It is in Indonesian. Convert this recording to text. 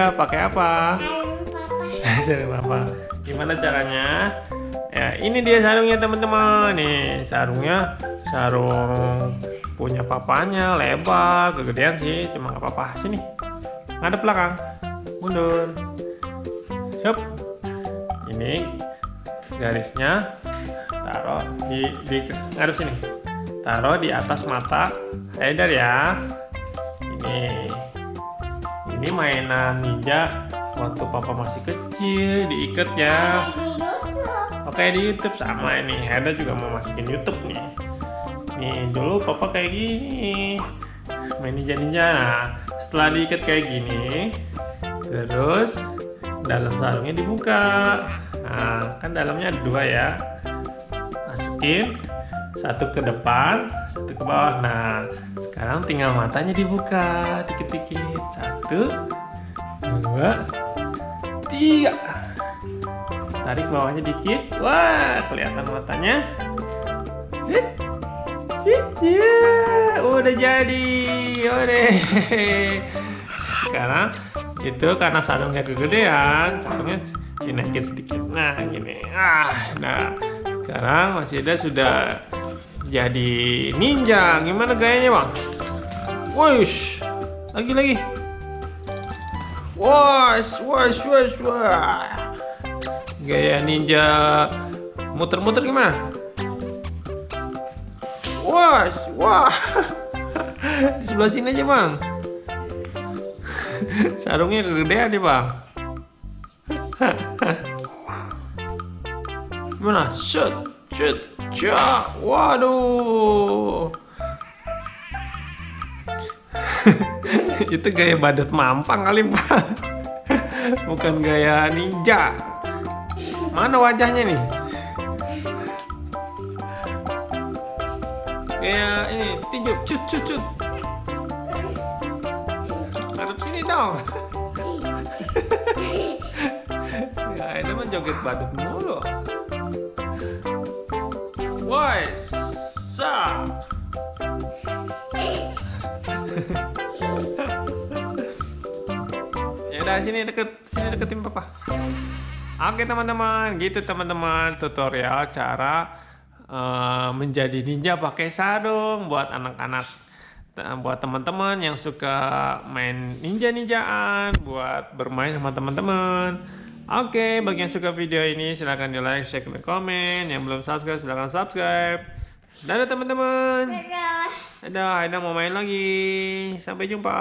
Iya, pakai apa? Sarung papa. Sarung papa. Gimana caranya? Ya, ini dia sarungnya teman-teman. Nih, sarungnya sarung punya papanya, lebar, kegedean sih, cuma nggak apa-apa. Sini, ngadep belakang, mundur. Yup. Ini garisnya taruh di ngadep sini. Taruh di atas mata Haidar ya. Ini mainan ninja waktu papa masih kecil, diikat ya. Oke, di YouTube sama ini. Haidar juga mau masukin YouTube nih. Nih, dulu papa kayak gini. Main ninja-ninja. Nah, setelah diikat kayak gini, terus dalam sarungnya dibuka. Nah, kan dalamnya ada dua ya. Masukin satu ke depan, satu ke bawah. Nah, sekarang tinggal matanya dibuka dikit-dikit. 1, 2, 3. Tarik bawahnya dikit. Wah, kelihatan matanya. Udah jadi. Ore. Sekarang itu karena sarungnya kegedean, sarungnya dinaikin sedikit. Nah, gini. Nah. Sekarang Mas Yuda sudah jadi ninja. Gimana gayanya, Bang? Wush. Lagi. Wash. Gaya ninja muter-muter gimana? Wah. Di sebelah sini aja, Bang. Sarungnya kegedean nih, Bang. Gimana? Shoot. Waduh. Itu gaya badut mampang kali, Pak. Bukan gaya ninja. Mana wajahnya nih? Kayak ini, tinju, cut. Ngadep sini dong. Ya, ini mah joget badut mulu. Boys, ya udah sini deketin papa. Oke teman-teman, gitu teman-teman tutorial cara menjadi ninja pakai sarung buat anak-anak, buat teman-teman yang suka main ninja-ninjaan, buat bermain sama teman-teman. Oke, bagi yang suka video ini silahkan di like, share, dan komen. Yang belum subscribe silahkan subscribe. Dadah teman-teman. Dadah, Aida mau main lagi. Sampai jumpa.